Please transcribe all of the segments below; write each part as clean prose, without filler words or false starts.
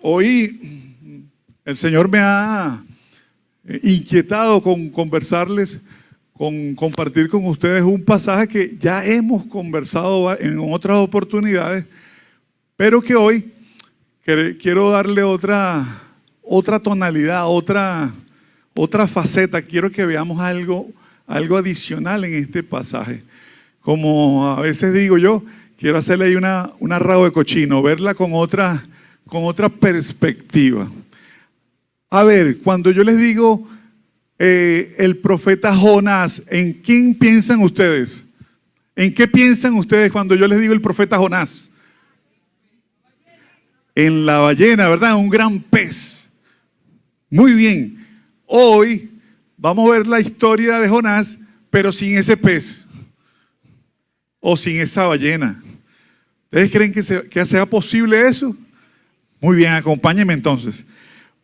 Hoy el Señor me ha inquietado con conversarles, con compartir con ustedes un pasaje que ya hemos conversado en otras oportunidades, pero que hoy quiero darle otra tonalidad, otra faceta. Quiero que veamos algo adicional en este pasaje. Como a veces digo yo, quiero hacerle ahí una rabo de cochino, verla con otra perspectiva. A ver, cuando yo les digo el profeta Jonás, ¿en quién piensan ustedes? ¿En qué piensan ustedes cuando yo les digo el profeta Jonás? En la ballena, ¿verdad? Un gran pez. Muy bien. Hoy vamos a ver la historia de Jonás, pero sin ese pez o sin esa ballena. ¿Ustedes creen que sea posible eso? Muy bien, acompáñenme entonces.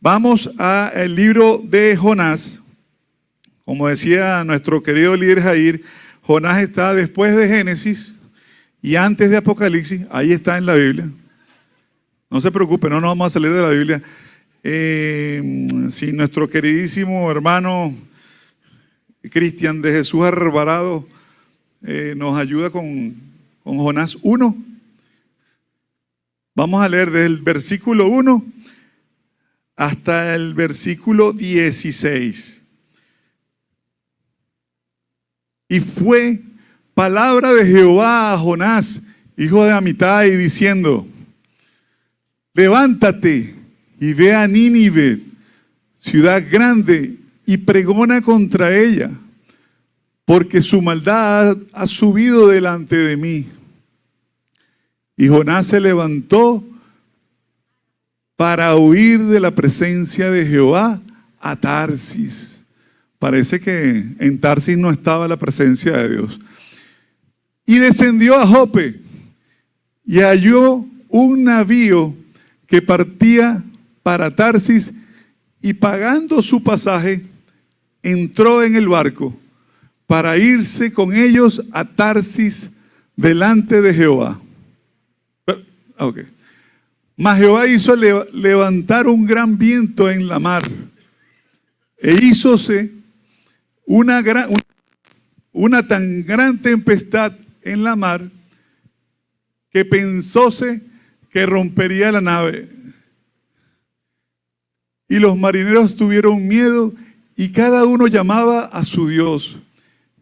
Vamos al libro de Jonás. Como decía nuestro querido líder Jair, Jonás está después de Génesis y antes de Apocalipsis. Ahí está en la Biblia. No se preocupe, no nos vamos a salir de la Biblia. Si nuestro queridísimo hermano Cristian de Jesús Alvarado nos ayuda con Jonás 1. Vamos a leer desde el versículo 1 hasta el versículo 16. Y fue palabra de Jehová a Jonás, hijo de Amitai, diciendo: levántate y ve a Nínive, ciudad grande, y pregona contra ella, porque su maldad ha subido delante de mí. Y Jonás se levantó para huir de la presencia de Jehová a Tarsis. Parece que en Tarsis no estaba la presencia de Dios. Y descendió a Jope y halló un navío que partía para Tarsis, y pagando su pasaje, entró en el barco para irse con ellos a Tarsis delante de Jehová. Okay. Mas Jehová hizo levantar un gran viento en la mar, e hízose una tan gran tempestad en la mar, que pensóse que rompería la nave. Y los marineros tuvieron miedo, y cada uno llamaba a su Dios,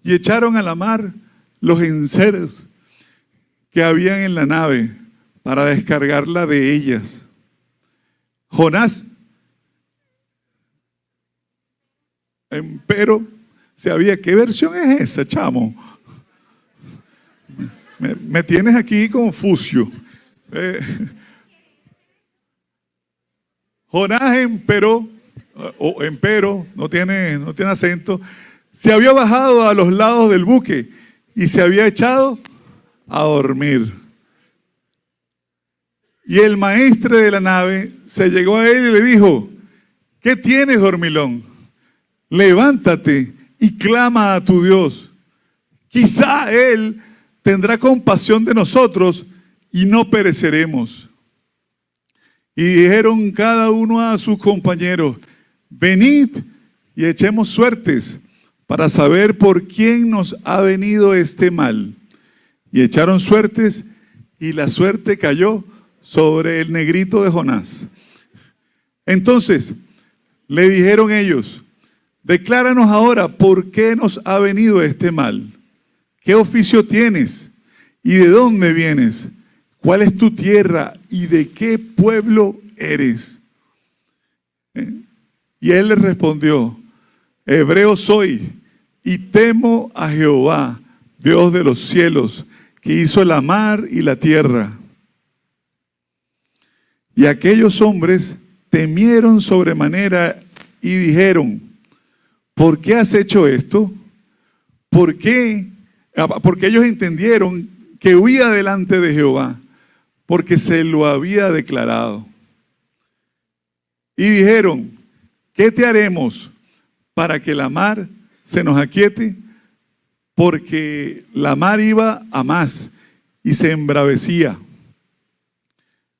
y echaron a la mar los enseres que habían en la nave para descargarla de ellas. Jonás, empero, sabía. ¿Qué versión es esa, chamo? Me tienes aquí confuso. Jonás empero, no tiene acento, se había bajado a los lados del buque y se había echado a dormir. Y el maestre de la nave se llegó a él y le dijo: ¿qué tienes, dormilón? Levántate y clama a tu Dios. Quizá Él tendrá compasión de nosotros y no pereceremos. Y dijeron cada uno a sus compañeros: venid y echemos suertes para saber por quién nos ha venido este mal. Y echaron suertes, y la suerte cayó sobre el negrito de Jonás. Entonces le dijeron ellos: decláranos ahora por qué nos ha venido este mal. ¿Qué oficio tienes? ¿Y de dónde vienes? ¿Cuál es tu tierra? ¿Y de qué pueblo eres? Y él le respondió: hebreo soy, y temo a Jehová, Dios de los cielos, que hizo la mar y la tierra. Y aquellos hombres temieron sobremanera y dijeron: ¿por qué has hecho esto? ¿Por qué? Porque ellos entendieron que huía delante de Jehová, porque se lo había declarado. Y dijeron: ¿qué te haremos para que la mar se nos aquiete? Porque la mar iba a más y se embravecía.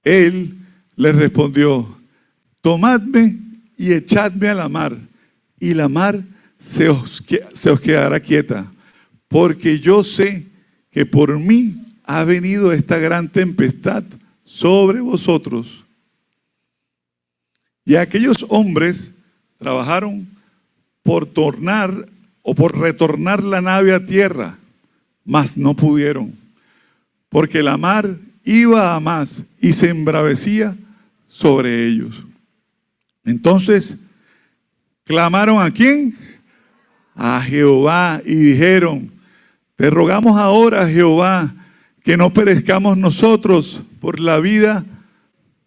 Él les respondió: tomadme y echadme a la mar, y la mar se os quedará quieta, porque yo sé que por mí ha venido esta gran tempestad sobre vosotros. Y aquellos hombres trabajaron por tornar o por retornar la nave a tierra, mas no pudieron, porque la mar iba a más y se embravecía sobre ellos. Entonces clamaron ¿a quién? A Jehová, y dijeron: te rogamos ahora, Jehová, que no perezcamos nosotros por la vida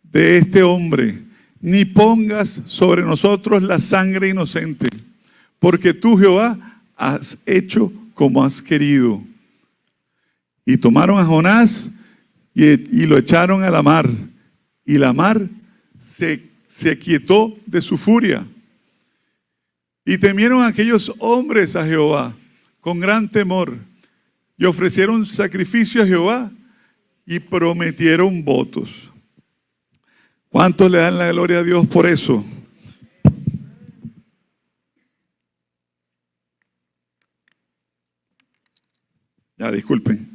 de este hombre, ni pongas sobre nosotros la sangre inocente, porque tú, Jehová, has hecho como has querido. Y tomaron a Jonás y lo echaron a la mar, y la mar se quietó de su furia. Y temieron aquellos hombres a Jehová con gran temor, y ofrecieron sacrificio a Jehová y prometieron votos. ¿Cuántos le dan la gloria a Dios por eso? Ya, disculpen.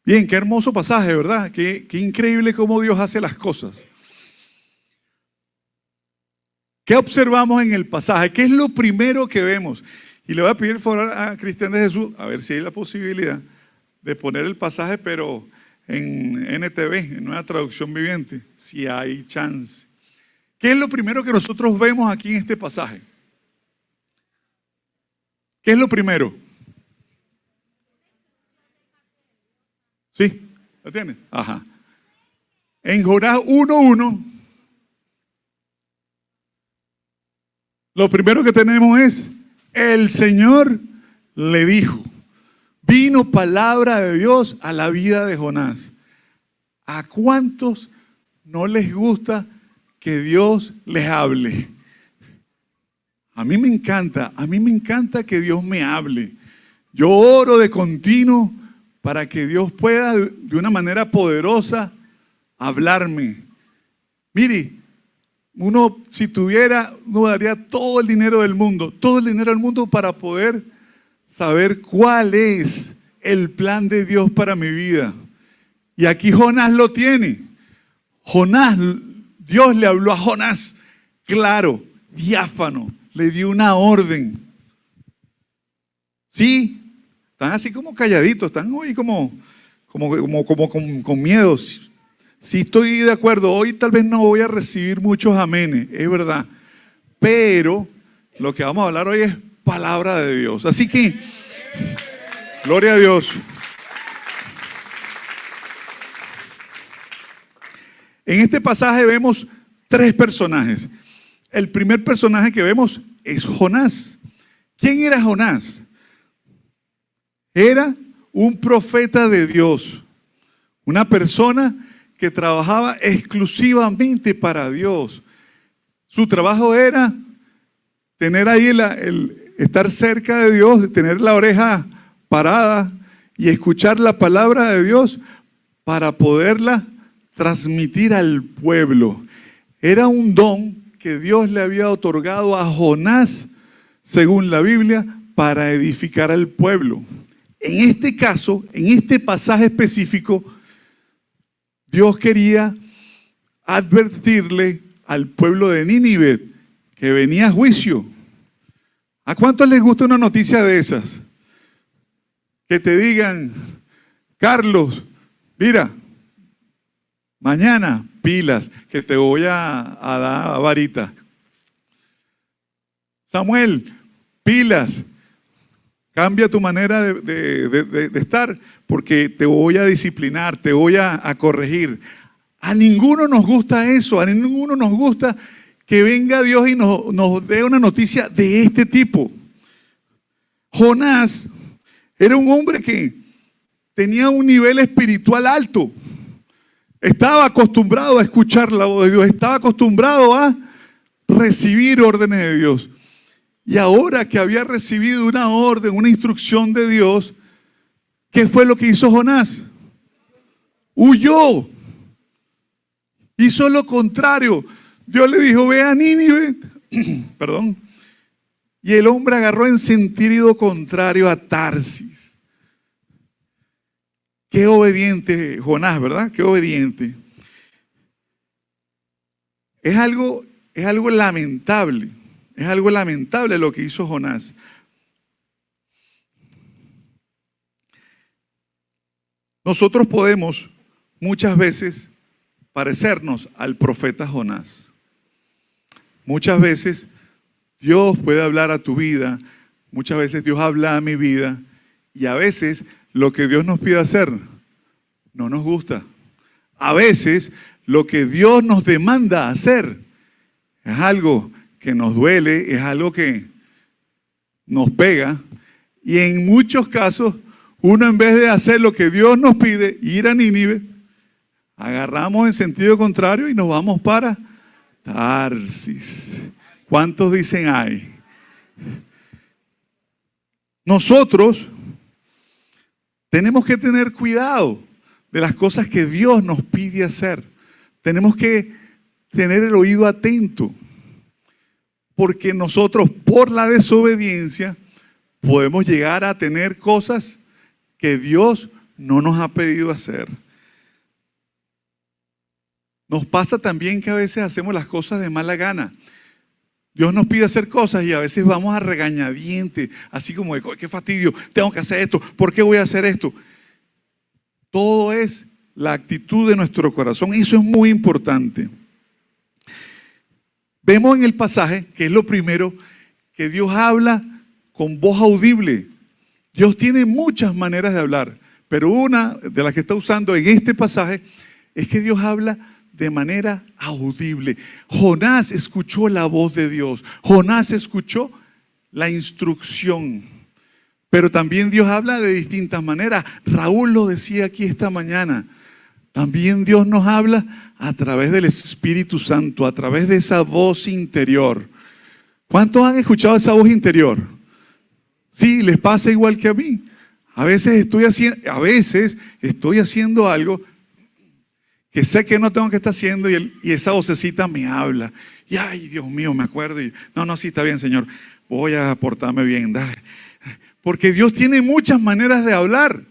Bien, qué hermoso pasaje, ¿verdad? Qué increíble cómo Dios hace las cosas. ¿Qué observamos en el pasaje? ¿Qué es lo primero que vemos? Y le voy a pedir por favor a Cristian de Jesús, a ver si hay la posibilidad de poner el pasaje, pero en NTV, en Nueva Traducción Viviente, si hay chance. ¿Qué es lo primero que nosotros vemos aquí en este pasaje? ¿Qué es lo primero? ¿Sí? ¿Lo tienes? Ajá. En Jonás 1:1, lo primero que tenemos es: el Señor le dijo. Vino palabra de Dios a la vida de Jonás. ¿A cuántos no les gusta que Dios les hable? A mí me encanta que Dios me hable. Yo oro de continuo para que Dios pueda de una manera poderosa hablarme. Mire, uno si tuviera, uno daría todo el dinero del mundo para poder saber cuál es el plan de Dios para mi vida. Y aquí Jonás lo tiene. Dios le habló a Jonás, claro, diáfano, le dio una orden. Sí, están así como calladitos, están hoy como con miedo. Sí, estoy de acuerdo, hoy tal vez no voy a recibir muchos amenes, es verdad. Pero lo que vamos a hablar hoy es palabra de Dios. Así que, gloria a Dios. En este pasaje vemos tres personajes. El primer personaje que vemos es Jonás. ¿Quién era Jonás? Era un profeta de Dios, una persona que trabajaba exclusivamente para Dios. Su trabajo era tener ahí estar cerca de Dios, tener la oreja parada y escuchar la palabra de Dios para poderla transmitir al pueblo. Era un don que Dios le había otorgado a Jonás, según la Biblia, para edificar al pueblo. En este caso, en este pasaje específico, Dios quería advertirle al pueblo de Nínive que venía a juicio. ¿A cuántos les gusta una noticia de esas? Que te digan: Carlos, mira, mañana pilas, que te voy a dar varita. Samuel, pilas, cambia tu manera de estar, porque te voy a disciplinar, te voy a corregir. A ninguno nos gusta eso, a ninguno nos gusta que venga Dios y nos dé una noticia de este tipo. Jonás era un hombre que tenía un nivel espiritual alto. Estaba acostumbrado a escuchar la voz de Dios, estaba acostumbrado a recibir órdenes de Dios. Y ahora que había recibido una orden, una instrucción de Dios, ¿Qué fue lo que hizo Jonás? Huyó. Hizo lo contrario. Dios le dijo, ve a Nínive. Perdón. Y el hombre agarró en sentido contrario a Tarsis. Qué obediente Jonás, ¿verdad? Qué obediente. Es algo lamentable. Es algo lamentable lo que hizo Jonás. Nosotros podemos muchas veces parecernos al profeta Jonás. Muchas veces Dios puede hablar a tu vida, muchas veces Dios habla a mi vida, y a veces lo que Dios nos pide hacer no nos gusta. A veces lo que Dios nos demanda hacer es algo que nos duele, es algo que nos pega, y en muchos casos uno, en vez de hacer lo que Dios nos pide, ir a Nínive, agarramos en sentido contrario y nos vamos para Tarsis. ¿Cuántos dicen ay? Nosotros tenemos que tener cuidado de las cosas que Dios nos pide hacer. Tenemos que tener el oído atento, porque nosotros, por la desobediencia, podemos llegar a tener cosas que Dios no nos ha pedido hacer. Nos pasa también que a veces hacemos las cosas de mala gana. Dios nos pide hacer cosas y a veces vamos a regañadientes, así como de, qué fastidio, tengo que hacer esto, ¿por qué voy a hacer esto? Todo es la actitud de nuestro corazón, y eso es muy importante. Vemos en el pasaje, que es lo primero, que Dios habla con voz audible. Dios tiene muchas maneras de hablar, pero una de las que está usando en este pasaje es que Dios habla de manera audible. Jonás escuchó la voz de Dios. Jonás escuchó la instrucción. Pero también Dios habla de distintas maneras. Raúl lo decía aquí esta mañana. También Dios nos habla a través del Espíritu Santo, a través de esa voz interior. ¿Cuántos han escuchado esa voz interior? Sí, les pasa igual que a mí. A veces estoy haciendo algo que sé que no tengo que estar haciendo y esa vocecita me habla. Y ay, Dios mío, me acuerdo. No, sí, está bien, Señor. Voy a portarme bien, dale. Porque Dios tiene muchas maneras de hablar.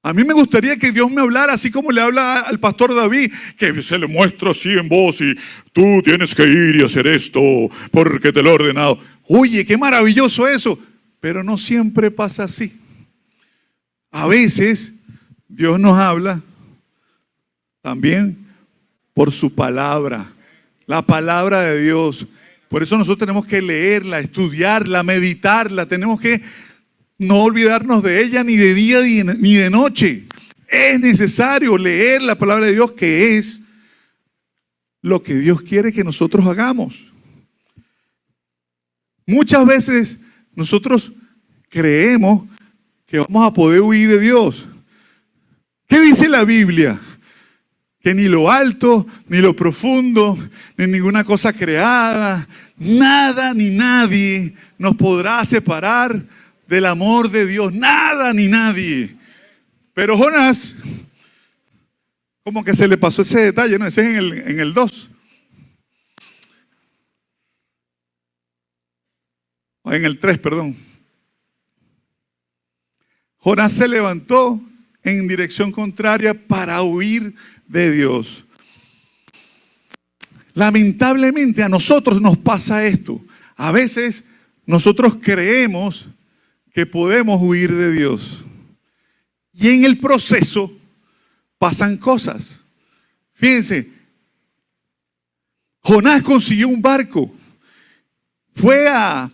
A mí me gustaría que Dios me hablara así como le habla al pastor David, que se le muestra así en voz y tú tienes que ir y hacer esto porque te lo he ordenado. Oye, qué maravilloso eso, pero no siempre pasa así. A veces Dios nos habla también por su palabra, la palabra de Dios. Por eso nosotros tenemos que leerla, estudiarla, meditarla, tenemos que no olvidarnos de ella ni de día ni de noche. Es necesario leer la palabra de Dios, que es lo que Dios quiere que nosotros hagamos. Muchas veces nosotros creemos que vamos a poder huir de Dios. ¿Qué dice la Biblia? Que ni lo alto, ni lo profundo, ni ninguna cosa creada, nada ni nadie nos podrá separar del amor de Dios. Nada ni nadie. Pero Jonás, como que se le pasó ese detalle, ¿no? Ese es en el 2. En el 3, perdón. Jonás se levantó en dirección contraria para huir de Dios. Lamentablemente a nosotros nos pasa esto. A veces nosotros creemos que podemos huir de Dios. Y en el proceso pasan cosas. Fíjense, Jonás consiguió un barco. Fue a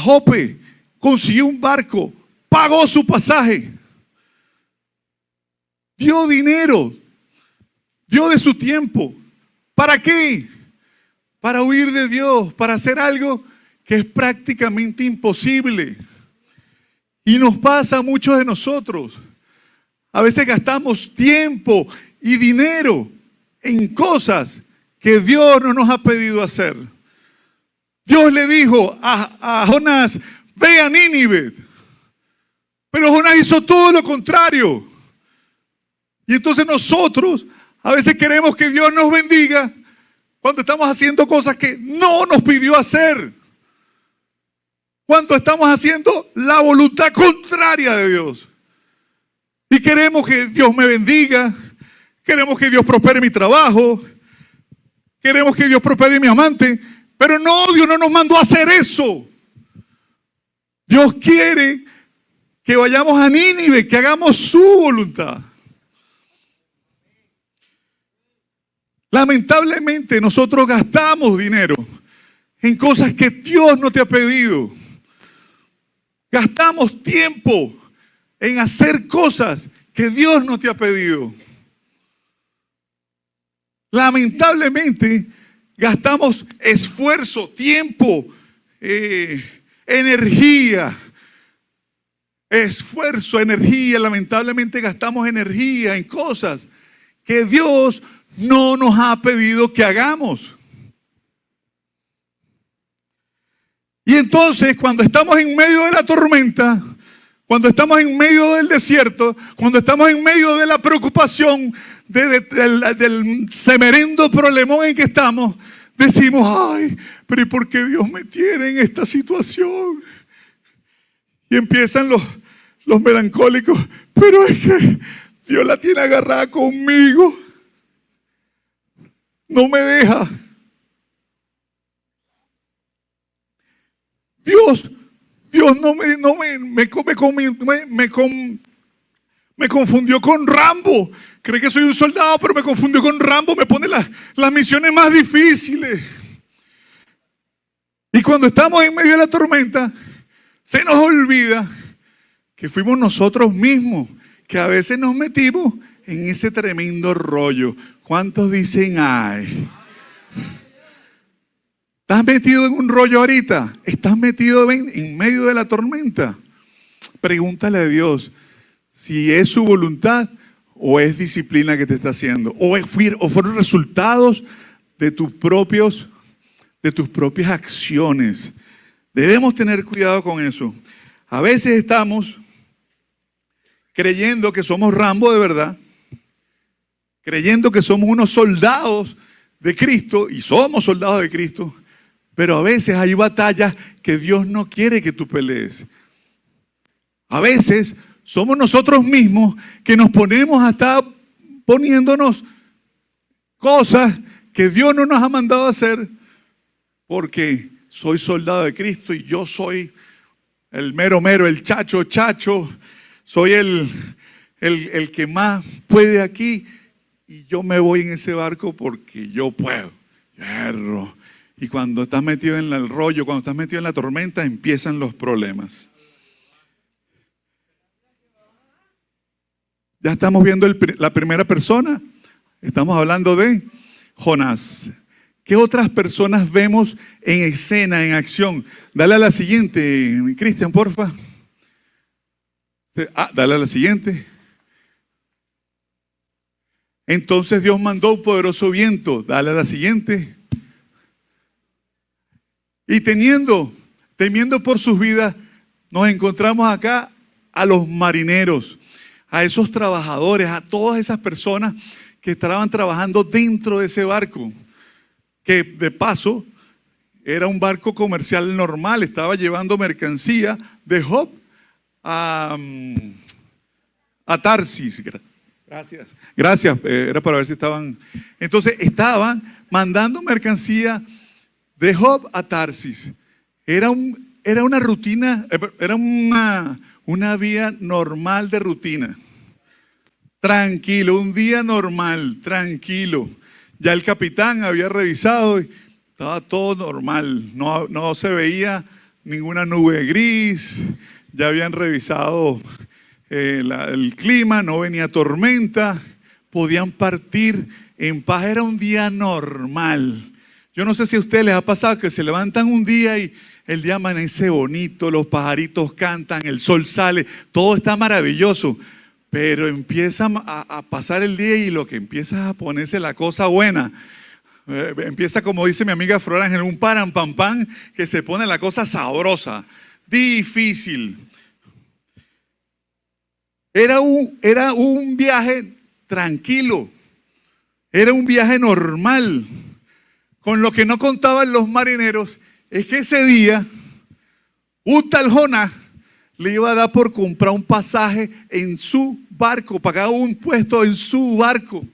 Jope, consiguió un barco, pagó su pasaje, dio dinero, dio de su tiempo. ¿Para qué? Para huir de Dios, para hacer algo que es prácticamente imposible. Y nos pasa a muchos de nosotros. A veces gastamos tiempo y dinero en cosas que Dios no nos ha pedido hacer. Dios le dijo a Jonás, ve a Nínive. Pero Jonás hizo todo lo contrario. Y entonces nosotros a veces queremos que Dios nos bendiga cuando estamos haciendo cosas que no nos pidió hacer. Cuando estamos haciendo la voluntad contraria de Dios. Y queremos que Dios me bendiga. Queremos que Dios prospere mi trabajo. Queremos que Dios prospere mi amante. Pero no, Dios no nos mandó a hacer eso. Dios quiere que vayamos a Nínive, que hagamos su voluntad. Lamentablemente nosotros gastamos dinero en cosas que Dios no te ha pedido. Gastamos tiempo en hacer cosas que Dios no te ha pedido. Lamentablemente gastamos esfuerzo, tiempo, energía. Lamentablemente gastamos energía en cosas que Dios no nos ha pedido que hagamos. Y entonces, cuando estamos en medio de la tormenta, cuando estamos en medio del desierto, cuando estamos en medio de la preocupación, del semerendo problemón en que estamos, decimos, ay, pero ¿y por qué Dios me tiene en esta situación? Y empiezan los melancólicos, pero es que Dios la tiene agarrada conmigo. No me deja. Dios me confundió con Rambo. Cree que soy un soldado, pero me confundió con Rambo. Me pone las misiones más difíciles. Y cuando estamos en medio de la tormenta, se nos olvida que fuimos nosotros mismos, que a veces nos metimos en ese tremendo rollo. ¿Cuántos dicen ay? ¿Estás metido en un rollo ahorita? ¿Estás metido en medio de la tormenta? Pregúntale a Dios si es su voluntad o es disciplina que te está haciendo. O fueron resultados de tus propias acciones. Debemos tener cuidado con eso. A veces estamos creyendo que somos Rambo de verdad, creyendo que somos unos soldados de Cristo, y somos soldados de Cristo, pero a veces hay batallas que Dios no quiere que tú pelees. A veces somos nosotros mismos que nos ponemos a estar poniéndonos cosas que Dios no nos ha mandado a hacer, porque soy soldado de Cristo y yo soy el mero, el chacho, soy el que más puede aquí, y yo me voy en ese barco porque yo puedo. Hierro. Y cuando estás metido en el rollo, cuando estás metido en la tormenta, empiezan los problemas. Ya estamos viendo la primera persona. Estamos hablando de Jonás. ¿Qué otras personas vemos en escena, en acción? Dale a la siguiente, Cristian, porfa. Dale a la siguiente. Entonces Dios mandó un poderoso viento. Dale a la siguiente. Y temiendo por sus vidas, nos encontramos acá a los marineros, a esos trabajadores, a todas esas personas que estaban trabajando dentro de ese barco, que de paso era un barco comercial normal, estaba llevando mercancía de Job a Tarsis. Gracias, era para ver si estaban. Entonces estaban mandando mercancía de Job a Tarsis. Era una rutina, era una vía normal de rutina. Tranquilo, un día normal, tranquilo. Ya el capitán había revisado y estaba todo normal. No se veía ninguna nube gris. Ya habían revisado el clima, no venía tormenta. Podían partir en paz. Era un día normal. Yo no sé si a ustedes les ha pasado que se levantan un día y el día amanece bonito, los pajaritos cantan, el sol sale, todo está maravilloso. Pero empieza a pasar el día y lo que empieza a ponerse la cosa buena. Empieza, como dice mi amiga Flor Ángel, un paran pam pam, que se pone la cosa sabrosa, difícil. Era un viaje tranquilo, era un viaje normal. Con lo que no contaban los marineros es que ese día un tal Jonás le iba a dar por comprar un pasaje en su barco, pagaba un puesto en su barco.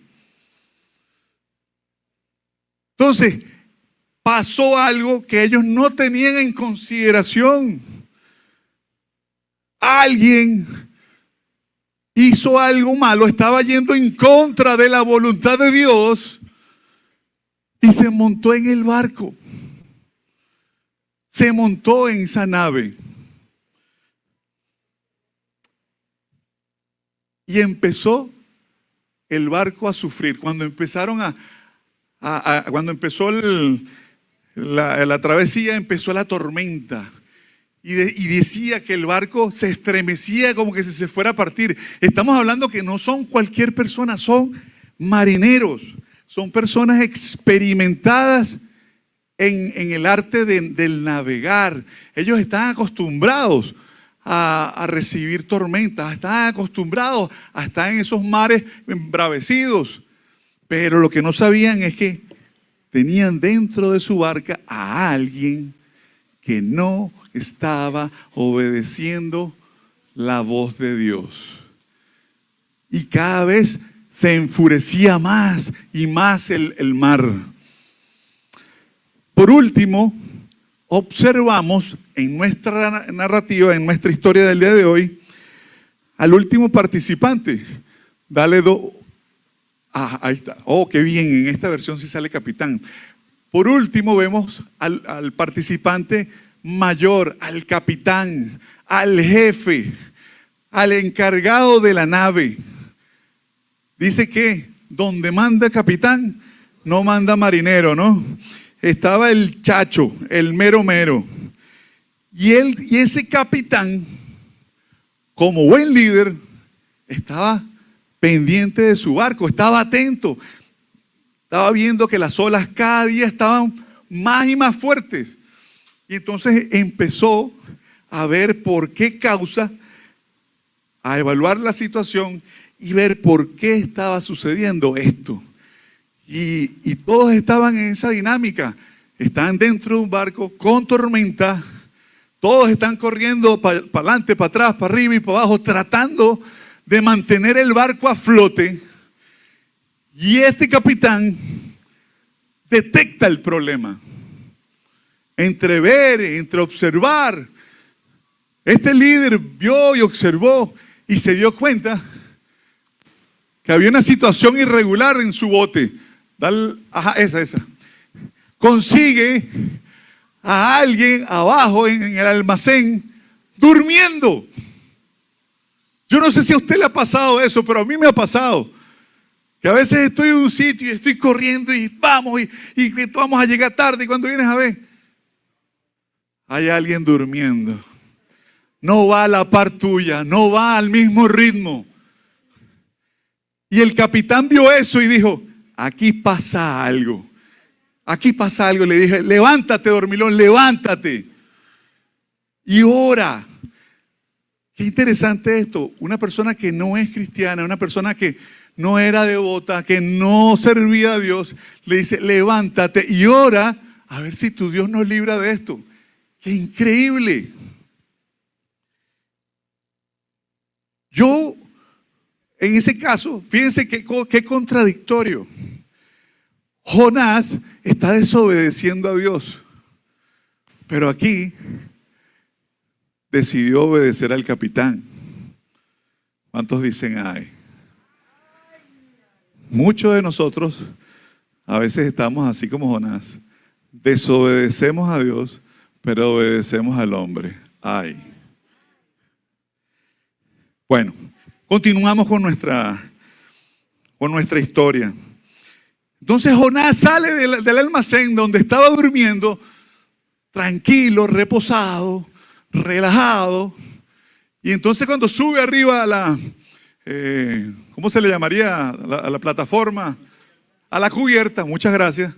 Entonces, pasó algo que ellos no tenían en consideración. Alguien hizo algo malo, estaba yendo en contra de la voluntad de Dios y se montó en el barco. Se montó en esa nave. Y empezó el barco a sufrir. Cuando empezaron cuando empezó la travesía, empezó la tormenta. Y decía que el barco se estremecía como que si se fuera a partir. Estamos hablando que no son cualquier persona, son marineros. Son personas experimentadas en el arte del navegar. Ellos están acostumbrados a recibir tormentas, están acostumbrados a estar en esos mares embravecidos. Pero lo que no sabían es que tenían dentro de su barca a alguien que no estaba obedeciendo la voz de Dios. Y cada vez se enfurecía más y más el mar. Por último, observamos en nuestra narrativa, en nuestra historia del día de hoy, al último participante. Dale ahí está. Oh, qué bien, en esta versión sí sale capitán. Por último vemos al participante mayor, al capitán, al jefe, al encargado de la nave. Dice que donde manda capitán, no manda marinero, ¿no? Estaba el chacho, el mero mero. Y ese capitán, como buen líder, estaba pendiente de su barco, estaba atento. Estaba viendo que las olas cada día estaban más y más fuertes. Y entonces empezó a ver por qué causa, a evaluar la situación y ver por qué estaba sucediendo esto. Y todos estaban en esa dinámica. Están dentro de un barco con tormenta. Todos están corriendo para adelante, para atrás, para arriba y para abajo, tratando de mantener el barco a flote. Y este capitán detecta el problema. Entre ver, entre observar. Este líder vio y observó y se dio cuenta que había una situación irregular en su bote. Esa. Consigue a alguien abajo en el almacén durmiendo. Yo no sé si a usted le ha pasado eso, pero a mí me ha pasado. Que a veces estoy en un sitio y estoy corriendo y vamos y vamos a llegar tarde y cuando vienes a ver, hay alguien durmiendo. No va a la par tuya, no va al mismo ritmo. Y el capitán vio eso y dijo, aquí pasa algo. Aquí pasa algo. Le dije, levántate, dormilón, levántate. Y ora. Qué interesante esto. Una persona que no es cristiana, una persona que no era devota, que no servía a Dios, le dice, levántate y ora a ver si tu Dios nos libra de esto. ¡Qué increíble! Yo, en ese caso, fíjense qué contradictorio. Jonás está desobedeciendo a Dios, pero aquí decidió obedecer al capitán. ¿Cuántos dicen ay? Muchos de nosotros a veces estamos así como Jonás. Desobedecemos a Dios, pero obedecemos al hombre. Ay. Bueno, continuamos con nuestra historia. Entonces Jonás sale del almacén donde estaba durmiendo, tranquilo, reposado, relajado. Y entonces cuando sube arriba a la, ¿cómo se le llamaría? A la plataforma, a la cubierta, muchas gracias.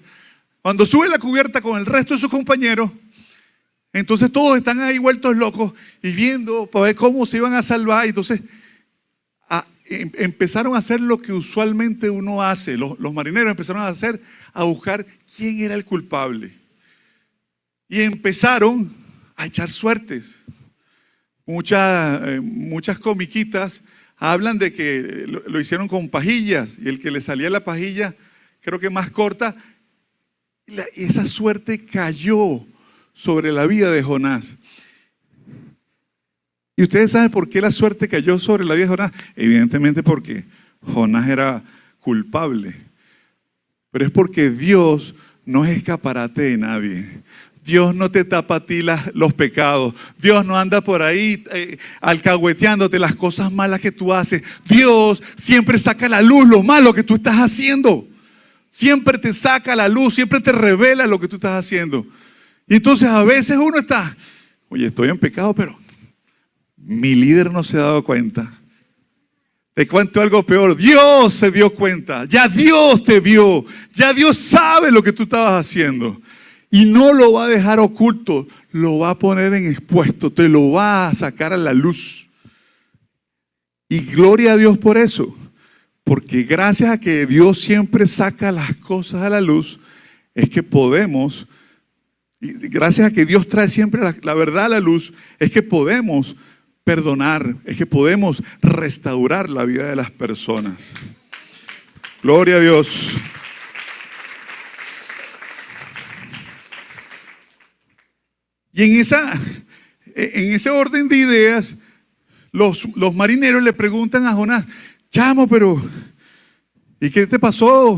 Cuando sube a la cubierta con el resto de sus compañeros, entonces todos están ahí vueltos locos y viendo para ver cómo se iban a salvar. Entonces empezaron a hacer lo que usualmente uno hace. Los marineros empezaron a buscar quién era el culpable. Y empezaron a echar suertes. Muchas comiquitas hablan de que lo hicieron con pajillas y el que le salía la pajilla, creo que más corta, esa suerte cayó sobre la vida de Jonás. ¿Y ustedes saben por qué la suerte cayó sobre la vida de Jonás? Evidentemente porque Jonás era culpable. Pero es porque Dios no es escaparate de nadie. Dios no te tapa a ti los pecados. Dios no anda por ahí alcahueteándote las cosas malas que tú haces. Dios siempre saca a la luz lo malo que tú estás haciendo. Siempre te saca a la luz, siempre te revela lo que tú estás haciendo. Y entonces a veces uno está, oye, estoy en pecado, pero mi líder no se ha dado cuenta. Te cuento algo peor, Dios se dio cuenta, ya Dios te vio, ya Dios sabe lo que tú estabas haciendo. Y no lo va a dejar oculto, lo va a poner en expuesto, te lo va a sacar a la luz. Y gloria a Dios por eso, porque gracias a que Dios siempre saca las cosas a la luz, es que podemos, y gracias a que Dios trae siempre la verdad a la luz, es que podemos perdonar, es que podemos restaurar la vida de las personas. Gloria a Dios. Y en ese orden de ideas, los marineros le preguntan a Jonás, chamo, pero ¿y qué te pasó?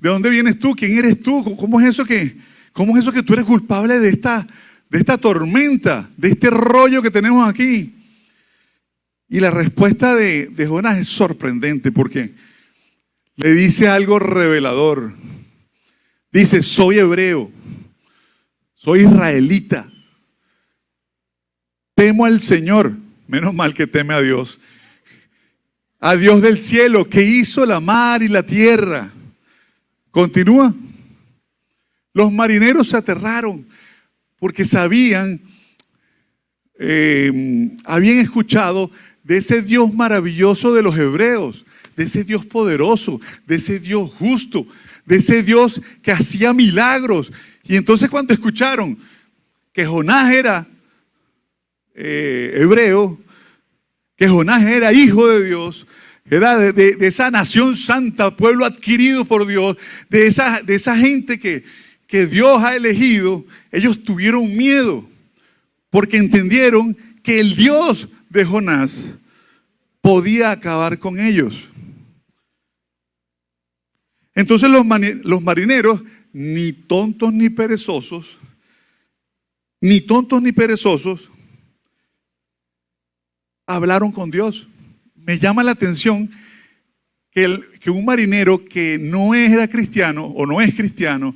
¿De dónde vienes tú? ¿Quién eres tú? ¿Cómo es eso que tú eres culpable de esta tormenta, de este rollo que tenemos aquí? Y la respuesta de Jonás es sorprendente porque le dice algo revelador. Dice, soy hebreo, soy israelita, temo al Señor, menos mal que teme a Dios del cielo, que hizo la mar y la tierra. Continúa. Los marineros se aterraron porque sabían, habían escuchado de ese Dios maravilloso de los hebreos, de ese Dios poderoso, de ese Dios justo, de ese Dios que hacía milagros. Y entonces cuando escucharon que Jonás era hebreo, que Jonás era hijo de Dios, era de esa nación santa, pueblo adquirido por Dios, de esa gente que Dios ha elegido, ellos tuvieron miedo porque entendieron que el Dios de Jonás podía acabar con ellos. Entonces los marineros, ni tontos ni perezosos, hablaron con Dios. Me llama la atención que un marinero que no era cristiano o no es cristiano,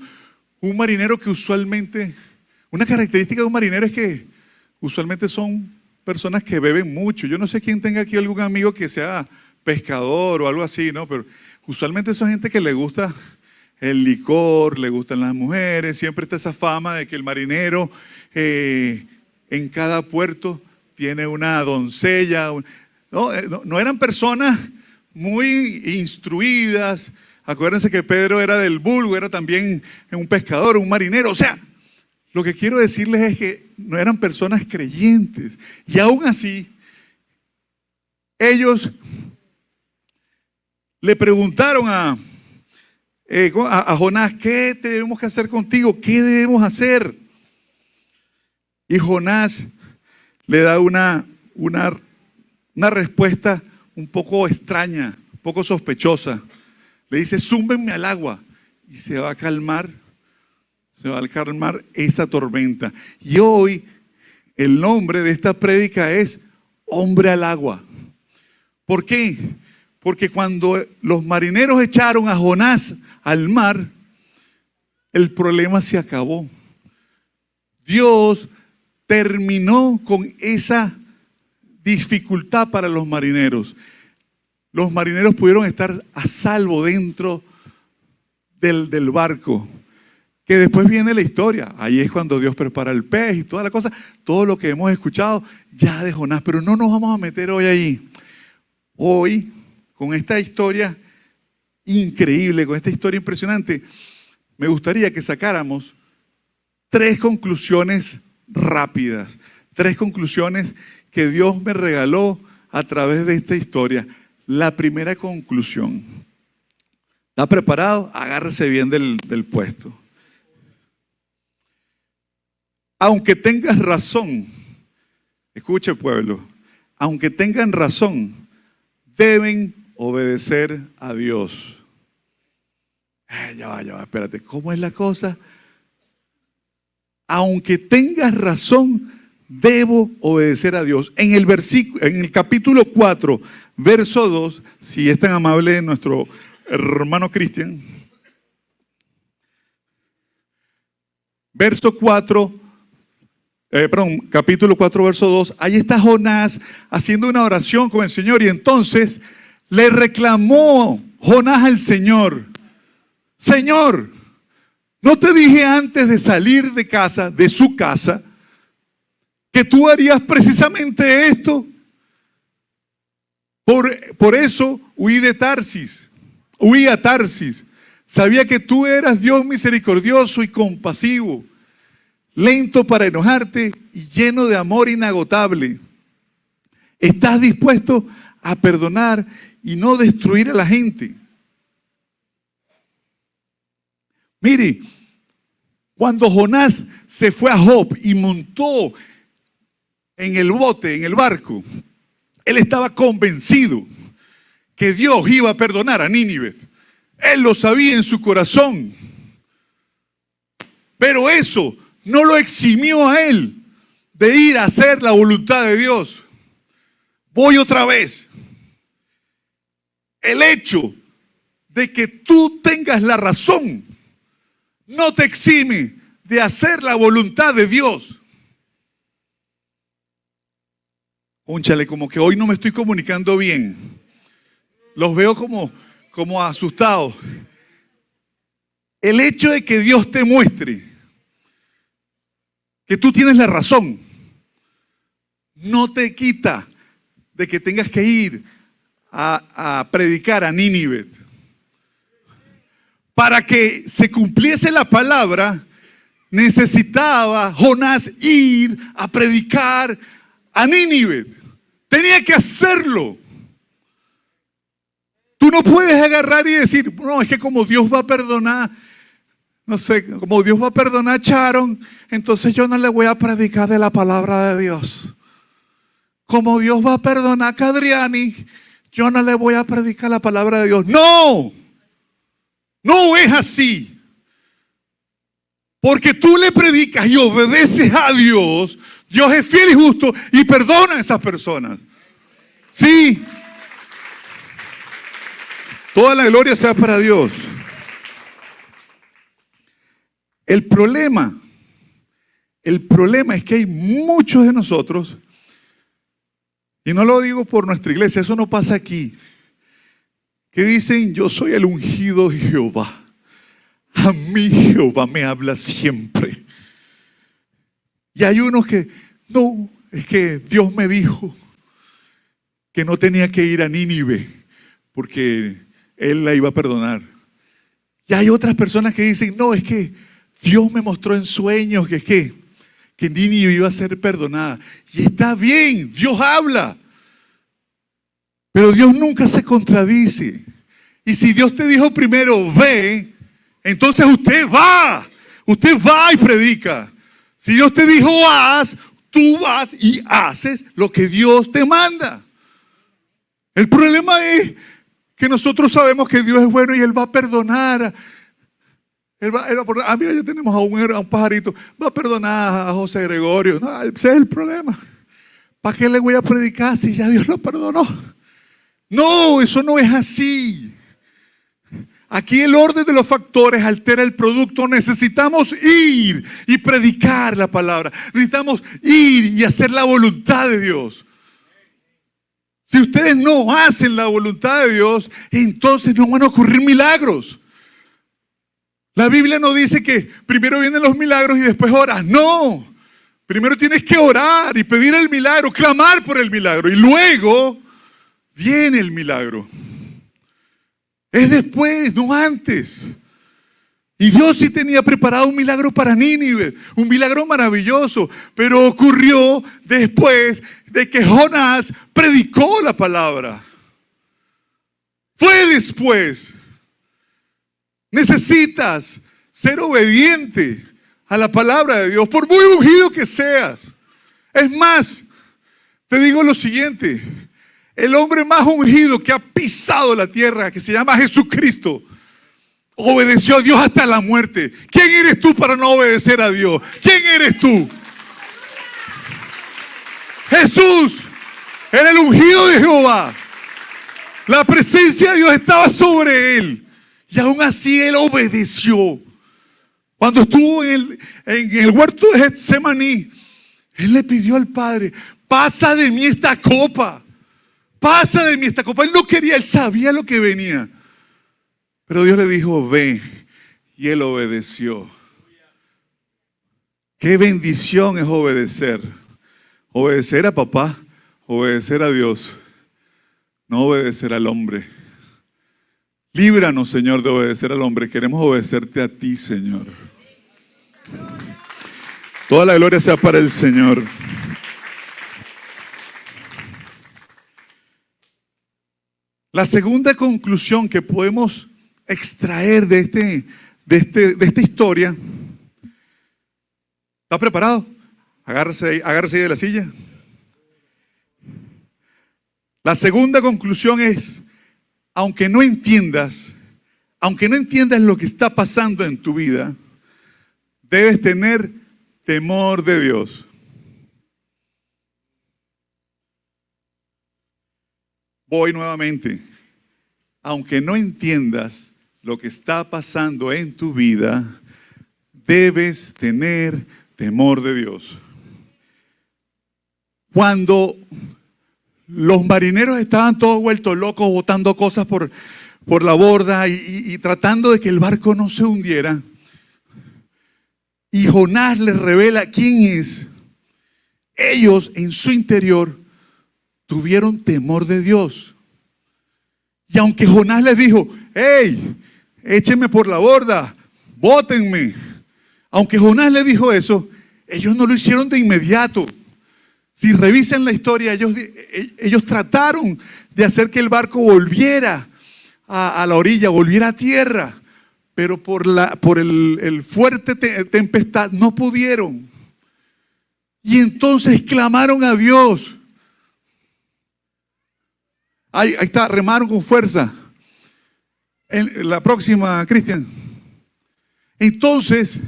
un marinero que usualmente, una característica de un marinero es que usualmente son personas que beben mucho. Yo no sé quién tenga aquí algún amigo que sea pescador o algo así, ¿no? Pero usualmente son gente que le gusta el licor, le gustan las mujeres, siempre está esa fama de que el marinero en cada puerto tiene una doncella. No eran personas muy instruidas. Acuérdense que Pedro era del vulgo, era también un pescador, un marinero. O sea, lo que quiero decirles es que no eran personas creyentes. Y aún así, ellos le preguntaron a Jonás, ¿qué tenemos que hacer contigo? ¿Qué debemos hacer? Y Jonás le da una respuesta un poco extraña, un poco sospechosa. Le dice, zúmbenme al agua y se va a calmar esa tormenta. Y hoy el nombre de esta prédica es Hombre al agua. ¿Por qué? Porque cuando los marineros echaron a Jonás al mar, el problema se acabó. Dios terminó con esa dificultad para los marineros. Los marineros pudieron estar a salvo dentro del barco. Que después viene la historia. Ahí es cuando Dios prepara el pez y toda la cosa. Todo lo que hemos escuchado ya de Jonás. Pero no nos vamos a meter hoy ahí. Hoy, con esta historia increíble, con esta historia impresionante, me gustaría que sacáramos 3 conclusiones rápidas, 3 conclusiones que Dios me regaló a través de esta historia. La primera conclusión. ¿Está preparado? Agárrese bien del puesto. Aunque tengas razón, escuche pueblo, aunque tengan razón, deben obedecer a Dios. Ya va, espérate, ¿cómo es la cosa? Aunque tengas razón, debo obedecer a Dios. En el capítulo 4, verso 2, si es tan amable nuestro hermano Cristian, capítulo 4, verso 2, ahí está Jonás haciendo una oración con el Señor y entonces le reclamó Jonás al Señor: Señor, ¿no te dije antes de salir de casa, de su casa, que tú harías precisamente esto? Por eso huí a Tarsis. Sabía que tú eras Dios misericordioso y compasivo, lento para enojarte y lleno de amor inagotable. Estás dispuesto a perdonar y no destruir a la gente. Mire, cuando Jonás se fue a Jope y montó en el bote, en el barco, él estaba convencido que Dios iba a perdonar a Nínive. Él lo sabía en su corazón. Pero eso no lo eximió a él de ir a hacer la voluntad de Dios. Voy otra vez. El hecho de que tú tengas la razón no te exime de hacer la voluntad de Dios. Cónchale, como que hoy no me estoy comunicando bien. Los veo como asustados. El hecho de que Dios te muestre que tú tienes la razón no te quita de que tengas que ir a predicar a Nínive. Para que se cumpliese la palabra, necesitaba Jonás ir a predicar a Nínive. Tenía que hacerlo. Tú no puedes agarrar y decir, no, es que como Dios va a perdonar, no sé, como Dios va a perdonar a Sharon, entonces yo no le voy a predicar de la palabra de Dios. Como Dios va a perdonar a Cadriani, yo no le voy a predicar la palabra de Dios. ¡No! No es así. Porque tú le predicas y obedeces a Dios, Dios es fiel y justo y perdona a esas personas. Sí. Toda la gloria sea para Dios. El problema es que hay muchos de nosotros, y no lo digo por nuestra iglesia, eso no pasa aquí, que dicen, yo soy el ungido de Jehová. A mí Jehová me habla siempre. Y hay unos que, no, es que Dios me dijo que no tenía que ir a Nínive porque Él la iba a perdonar. Y hay otras personas que dicen, no, es que Dios me mostró en sueños que Nínive iba a ser perdonada. Y está bien, Dios habla. Pero Dios nunca se contradice. Y si Dios te dijo primero, ve, entonces usted va y predica. Si Dios te dijo, haz, tú vas y haces lo que Dios te manda. El problema es que nosotros sabemos que Dios es bueno y Él va a perdonar. Él va a perdonar. Mira, ya tenemos a un pajarito. Va a perdonar a José Gregorio. No, ese es el problema. ¿Para qué le voy a predicar si ya Dios lo perdonó? No, eso no es así. Aquí el orden de los factores altera el producto. Necesitamos ir y predicar la palabra. Necesitamos ir y hacer la voluntad de Dios. Si ustedes no hacen la voluntad de Dios, entonces no van a ocurrir milagros. La Biblia no dice que primero vienen los milagros y después oras. No. Primero tienes que orar y pedir el milagro, clamar por el milagro. Y luego viene el milagro. Es después, no antes. Y Dios sí tenía preparado un milagro para Nínive, un milagro maravilloso, pero ocurrió después de que Jonás predicó la palabra. Fue después. Necesitas ser obediente a la palabra de Dios, por muy ungido que seas. Es más, te digo lo siguiente, el hombre más ungido que ha pisado la tierra, que se llama Jesucristo, obedeció a Dios hasta la muerte. ¿Quién eres tú para no obedecer a Dios? ¿Quién eres tú? Jesús era el ungido de Jehová. La presencia de Dios estaba sobre él. Y aún así él obedeció. Cuando estuvo en el huerto de Getsemaní, él le pidió al Padre, pasa de mí esta copa. Pasa de mí esta copa. Él no quería, él sabía lo que venía. Pero Dios le dijo, ve. Y él obedeció. Qué bendición es obedecer. Obedecer a papá, obedecer a Dios, no obedecer al hombre. Líbranos, Señor, de obedecer al hombre. Queremos obedecerte a ti, Señor. Toda la gloria sea para el Señor. La segunda conclusión que podemos extraer de esta historia. ¿Está preparado? Agárrese ahí de la silla. La segunda conclusión es, aunque no entiendas lo que está pasando en tu vida, debes tener temor de Dios. Voy nuevamente. Aunque no entiendas lo que está pasando en tu vida, debes tener temor de Dios. Cuando los marineros estaban todos vueltos locos, botando cosas por la borda y tratando de que el barco no se hundiera, y Jonás les revela quién es, ellos en su interior tuvieron temor de Dios. Y aunque Jonás les dijo, hey, échenme por la borda, bótenme. Aunque Jonás les dijo eso, ellos no lo hicieron de inmediato. Si revisan la historia, ellos trataron de hacer que el barco volviera a la orilla, volviera a tierra. Pero por el fuerte tempestad no pudieron. Y entonces clamaron a Dios. Ahí está, remaron con fuerza. En la próxima, Cristian. Entonces,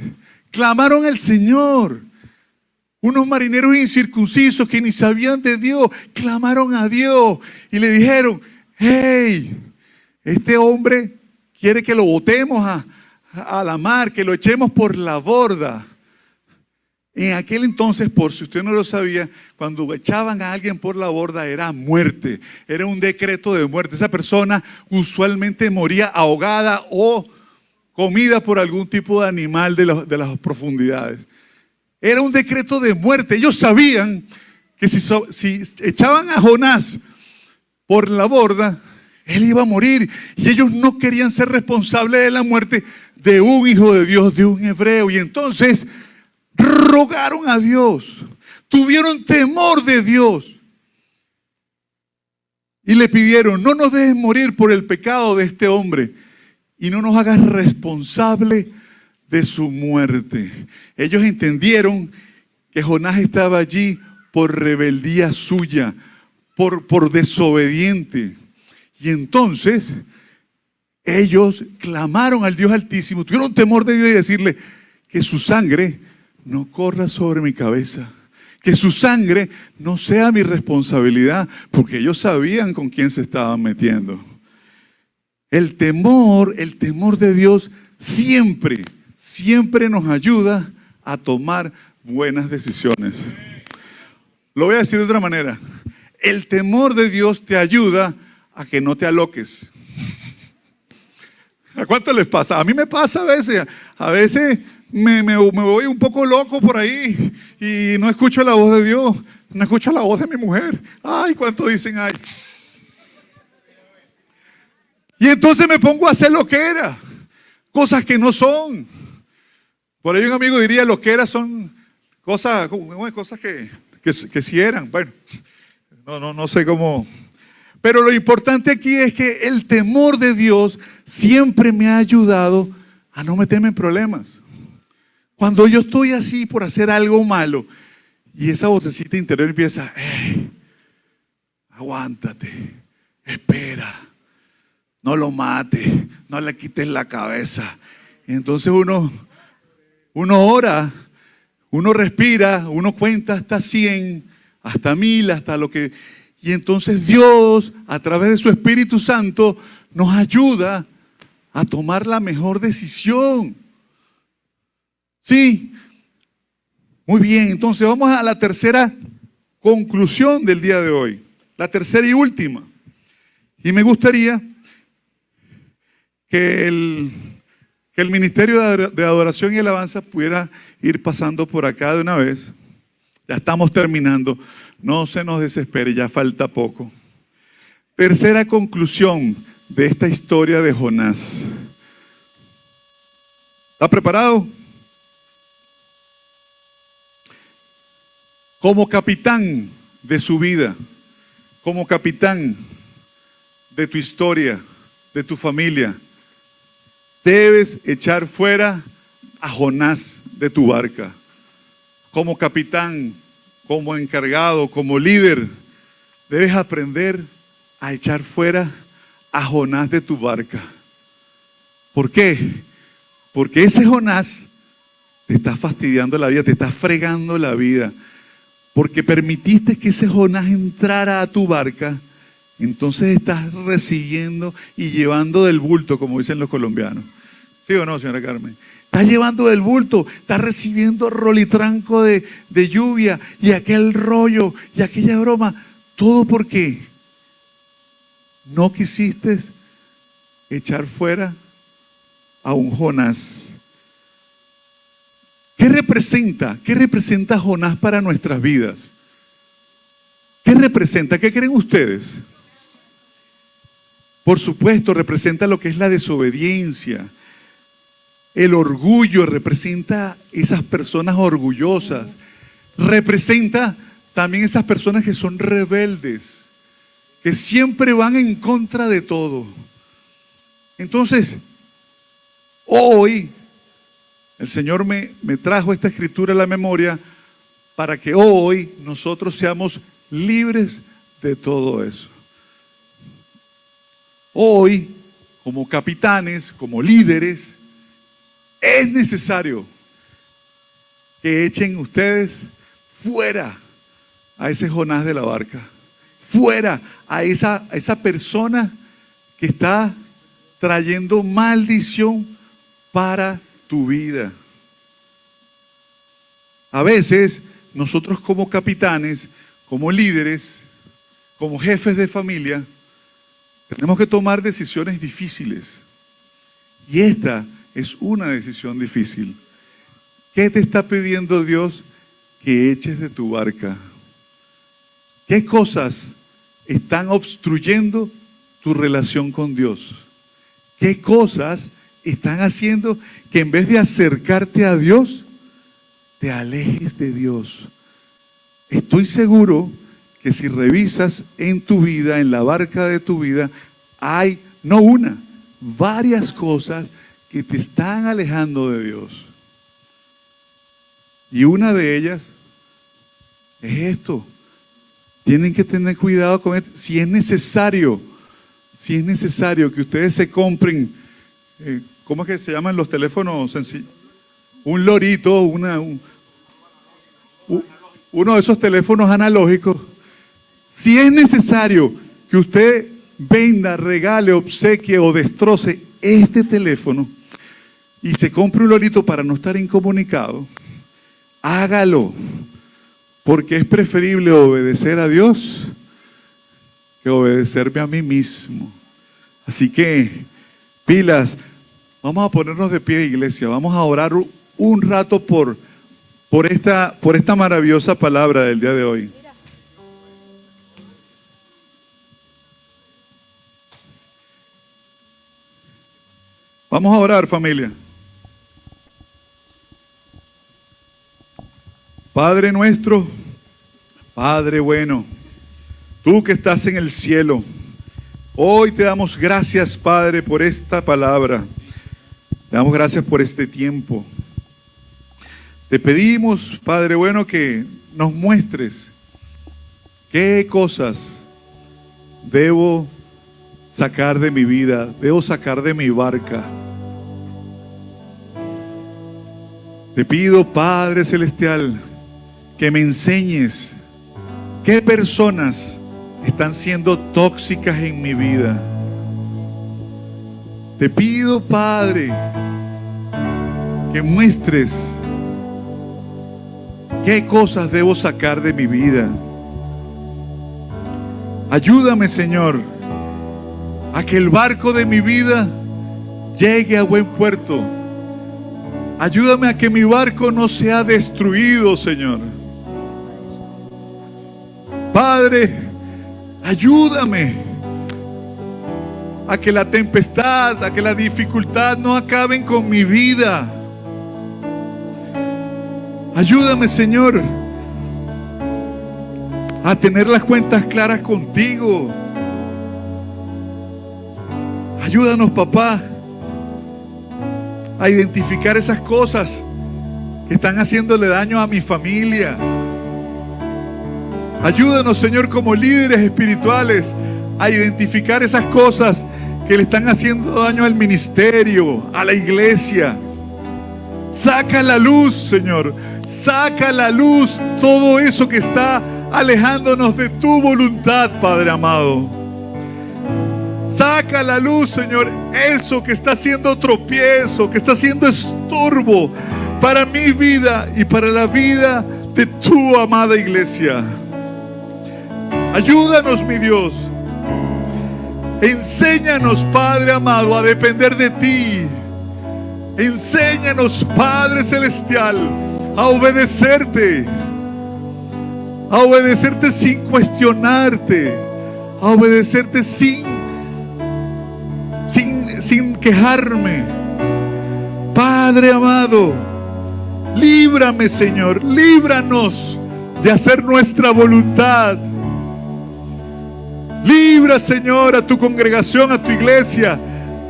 clamaron al Señor. Unos marineros incircuncisos que ni sabían de Dios, clamaron a Dios y le dijeron, hey, este hombre quiere que lo botemos a la mar, que lo echemos por la borda. En aquel entonces, por si usted no lo sabía, cuando echaban a alguien por la borda era muerte, era un decreto de muerte. Esa persona usualmente moría ahogada o comida por algún tipo de animal de las profundidades. Era un decreto de muerte. Ellos sabían que si echaban a Jonás por la borda, él iba a morir. Y ellos no querían ser responsables de la muerte de un hijo de Dios, de un hebreo. Y entonces rogaron a Dios, tuvieron temor de Dios y le pidieron, no nos dejes morir por el pecado de este hombre y no nos hagas responsable de su muerte. Ellos entendieron que Jonás estaba allí por rebeldía suya, por desobediente. Y entonces ellos clamaron al Dios Altísimo, tuvieron temor de Dios y decirle que su sangre no corra sobre mi cabeza, que su sangre no sea mi responsabilidad, porque ellos sabían con quién se estaban metiendo. El temor de Dios siempre nos ayuda a tomar buenas decisiones. Lo voy a decir de otra manera. El temor de Dios te ayuda a que no te aloques. ¿A cuánto les pasa? A mí me pasa a veces. A veces me voy un poco loco por ahí y no escucho la voz de Dios, no escucho la voz de mi mujer. Ay, ¿cuánto dicen? Ay. Y entonces me pongo a hacer lo que era, cosas que no son. Por ahí un amigo diría, lo que era son cosas que sí eran. Bueno, no sé cómo. Pero lo importante aquí es que el temor de Dios siempre me ha ayudado a no meterme en problemas. Cuando yo estoy así por hacer algo malo y esa vocecita interior empieza, aguántate, espera, no lo mates, no le quites la cabeza. Y entonces uno ora, uno respira, uno cuenta hasta 100, hasta 1000, hasta lo que... Y entonces Dios, a través de su Espíritu Santo, nos ayuda a tomar la mejor decisión. Sí. Muy bien, entonces vamos a la tercera conclusión del día de hoy. La tercera y última. Y me gustaría que el Ministerio de Adoración y Alabanza pudiera ir pasando por acá de una vez. Ya estamos terminando. No se nos desespere, ya falta poco. Tercera conclusión de esta historia de Jonás. ¿Está preparado? Como capitán de su vida, como capitán de tu historia, de tu familia, debes echar fuera a Jonás de tu barca. Como capitán, como encargado, como líder, debes aprender a echar fuera a Jonás de tu barca. ¿Por qué? Porque ese Jonás te está fastidiando la vida, te está fregando la vida. Porque permitiste que ese Jonás entrara a tu barca, entonces estás recibiendo y llevando del bulto, como dicen los colombianos. ¿Sí o no, señora Carmen? Estás llevando del bulto, estás recibiendo rolitranco de lluvia y aquel rollo y aquella broma. ¿Todo por qué? No quisiste echar fuera a un Jonás. ¿Qué representa? ¿Qué representa Jonás para nuestras vidas? ¿Qué representa? ¿Qué creen ustedes? Por supuesto, representa lo que es la desobediencia. El orgullo representa esas personas orgullosas. Representa también esas personas que son rebeldes, que siempre van en contra de todo. Entonces, hoy el Señor me trajo esta escritura a la memoria para que hoy nosotros seamos libres de todo eso. Hoy, como capitanes, como líderes, es necesario que echen ustedes fuera a ese Jonás de la barca, fuera a esa persona que está trayendo maldición para tu vida. A veces nosotros como capitanes, como líderes, como jefes de familia, tenemos que tomar decisiones difíciles. Y esta es una decisión difícil. ¿Qué te está pidiendo Dios que eches de tu barca? ¿Qué cosas están obstruyendo tu relación con Dios? ¿Qué cosas están haciendo que en vez de acercarte a Dios, te alejes de Dios? Estoy seguro que si revisas en tu vida, en la barca de tu vida, hay no una, varias cosas que te están alejando de Dios. Y una de ellas es esto. Tienen que tener cuidado con esto. Si es necesario que ustedes se compren, ¿cómo es que se llaman los teléfonos sencillos? Un lorito, uno de esos teléfonos analógicos. Si es necesario que usted venda, regale, obsequie o destroce este teléfono y se compre un lorito para no estar incomunicado, hágalo, porque es preferible obedecer a Dios que obedecerme a mí mismo. Así que, pilas, vamos a ponernos de pie, iglesia, vamos a orar un rato por esta maravillosa palabra del día de hoy. Vamos a orar, familia. Padre nuestro, Padre bueno, tú que estás en el cielo, hoy te damos gracias, Padre, por esta palabra. Te damos gracias por este tiempo. Te pedimos, Padre bueno, que nos muestres qué cosas debo sacar de mi vida, debo sacar de mi barca. Te pido, Padre Celestial, que me enseñes qué personas están siendo tóxicas en mi vida. Te pido, Padre, que muestres qué cosas debo sacar de mi vida. Ayúdame, Señor, a que el barco de mi vida llegue a buen puerto. Ayúdame a que mi barco no sea destruido, Señor. Padre, ayúdame a que la tempestad, a que la dificultad no acaben con mi vida. Ayúdame, Señor, a tener las cuentas claras contigo. Ayúdanos, papá, a identificar esas cosas que están haciéndole daño a mi familia. Ayúdanos, Señor, como líderes espirituales, a identificar esas cosas que le están haciendo daño al ministerio, a la iglesia. Saca a la luz, Señor, saca a la luz todo eso que está alejándonos de tu voluntad, Padre amado. Saca a la luz, Señor, eso que está haciendo tropiezo, que está haciendo estorbo para mi vida y para la vida de tu amada iglesia. Ayúdanos, mi Dios. Enséñanos, Padre amado, a depender de ti. Enséñanos, Padre Celestial, a obedecerte. A obedecerte sin cuestionarte. A obedecerte sin quejarme. Padre amado, líbrame, Señor, líbranos de hacer nuestra voluntad. Libra, Señor, a tu congregación, a tu iglesia,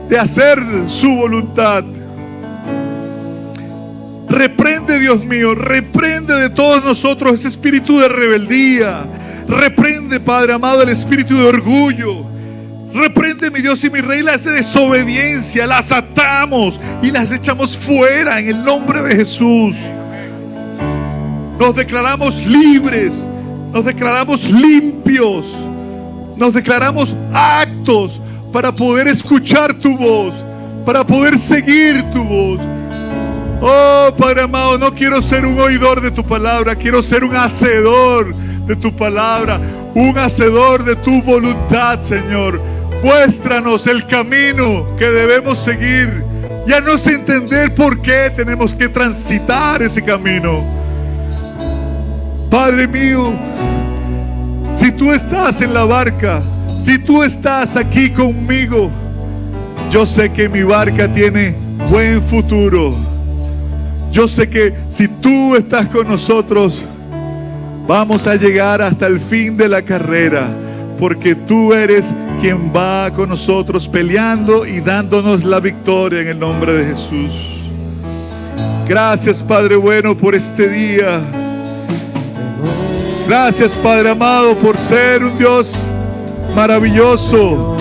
de hacer su voluntad. Reprende, Dios mío, reprende de todos nosotros ese espíritu de rebeldía. Reprende, Padre amado, el espíritu de orgullo. Reprende, mi Dios y mi Rey, la desobediencia. Las atamos y las echamos fuera en el nombre de Jesús. Nos declaramos libres, nos declaramos limpios, nos declaramos aptos para poder escuchar tu voz, para poder seguir tu voz. Oh, Padre amado, no quiero ser un oidor de tu palabra, quiero ser un hacedor de tu palabra, un hacedor de tu voluntad, Señor. Muéstranos el camino que debemos seguir. Ya no sé entender por qué tenemos que transitar ese camino. Padre mío, si tú estás en la barca, si tú estás aquí conmigo, yo sé que mi barca tiene buen futuro. Yo sé que si tú estás con nosotros, vamos a llegar hasta el fin de la carrera, porque tú eres quien va con nosotros peleando y dándonos la victoria en el nombre de Jesús. Gracias, Padre bueno, por este día. Gracias, Padre amado, por ser un Dios maravilloso,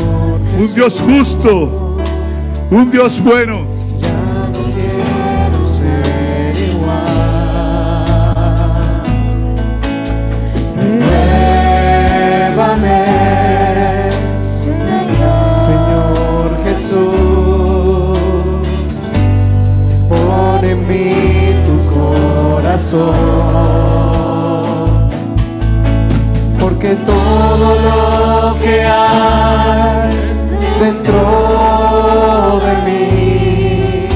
un Dios justo, un Dios bueno. Señor Jesús, pon en mí tu corazón, porque todo lo que hay dentro de mí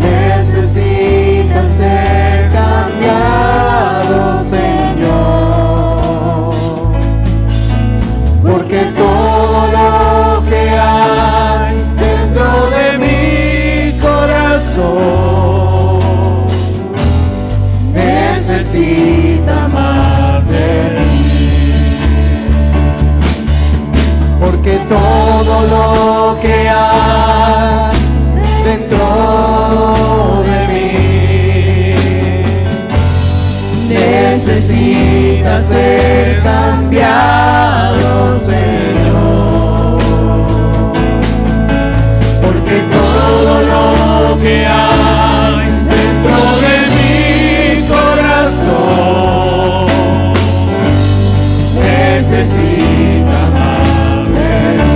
necesita ser cambiado, Señor, porque todo lo que hay dentro necesita ser cambiado, Señor, porque todo lo que hay dentro de mi corazón necesita más de mí.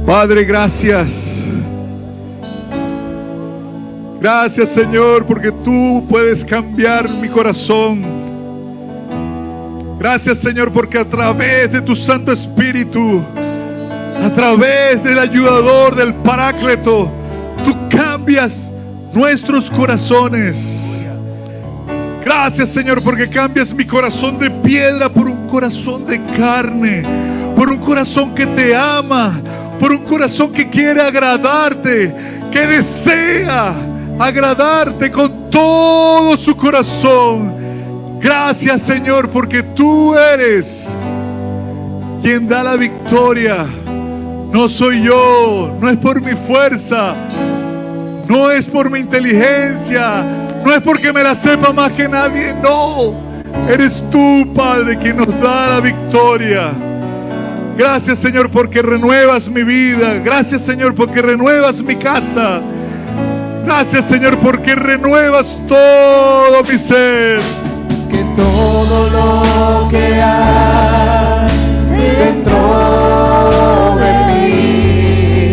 Padre, gracias. Gracias, Señor, porque tú puedes cambiar mi corazón. Gracias, Señor, porque a través de tu Santo Espíritu, a través del ayudador, del Paráclito, tú cambias nuestros corazones. Gracias, Señor, porque cambias mi corazón de piedra por un corazón de carne, por un corazón que te ama, por un corazón que quiere agradarte, que desea agradarte con todo su corazón. Gracias, Señor, porque tú eres quien da la victoria. No soy yo, no es por mi fuerza, no es por mi inteligencia, no es porque me la sepa más que nadie, no. Eres tú, Padre, quien nos da la victoria. Gracias, Señor, porque renuevas mi vida. Gracias, Señor, porque renuevas mi casa. Gracias, Señor, porque renuevas todo mi ser. Que todo lo que hay dentro de mí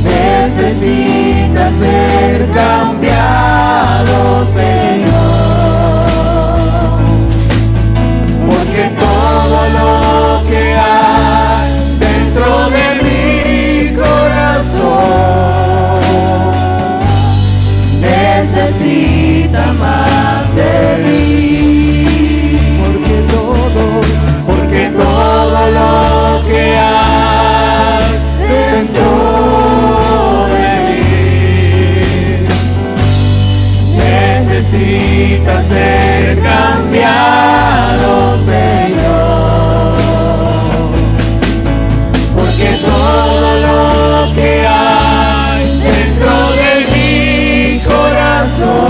necesita ser cambiado, Señor, porque todo lo que hay dentro de mi corazón necesita más de mí, porque todo lo que hay dentro de mí necesita ser cambiado, Señor, porque todo lo que hay dentro de mi corazón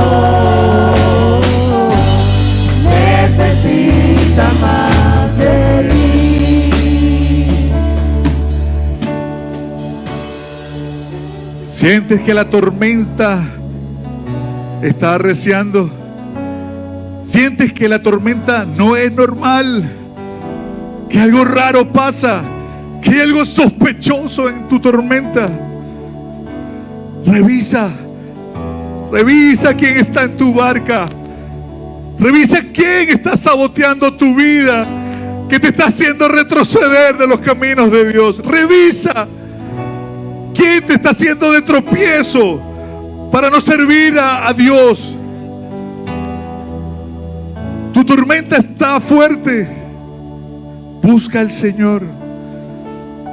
necesita más de mí. ¿Sientes que la tormenta está arreciando? ¿Sientes que la tormenta no es normal? ¿Que algo raro pasa? ¿Que hay algo sospechoso en tu tormenta? Revisa quién está en tu barca. Revisa quién está saboteando tu vida, que te está haciendo retroceder de los caminos de Dios. Revisa quién te está haciendo de tropiezo para no servir a Dios. Tu tormenta está fuerte. Busca al Señor.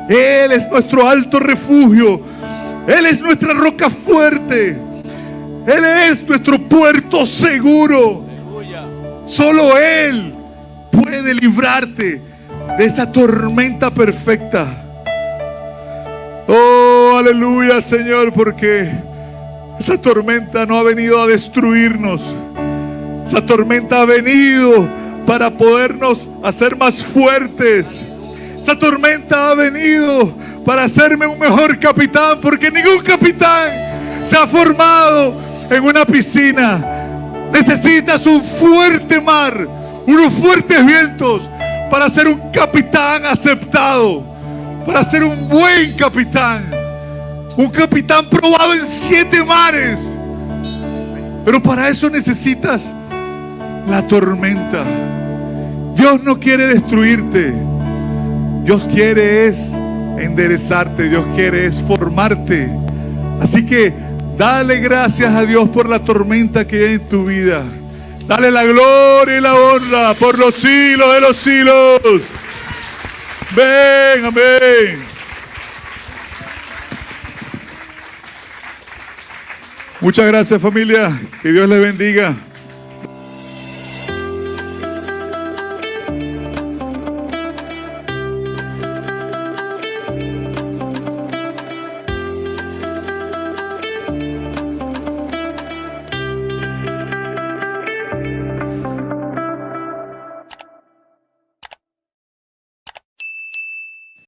Él es nuestro alto refugio. Él es nuestra roca fuerte. Él es nuestro puerto seguro. Solo Él puede librarte de esa tormenta perfecta. Oh, aleluya, Señor, porque esa tormenta no ha venido a destruirnos. Esa tormenta ha venido para podernos hacer más fuertes. Esa tormenta ha venido para hacerme un mejor capitán, porque ningún capitán se ha formado en una piscina. Necesitas un fuerte mar, unos fuertes vientos para ser un capitán aceptado, para ser un buen capitán, un capitán probado en 7 mares. Pero para eso necesitas la tormenta. Dios no quiere destruirte. Dios quiere es enderezarte. Dios quiere es formarte. Así que dale gracias a Dios por la tormenta que hay en tu vida. Dale la gloria y la honra por los siglos de los siglos. Ven, amén. Muchas gracias, familia. Que Dios les bendiga.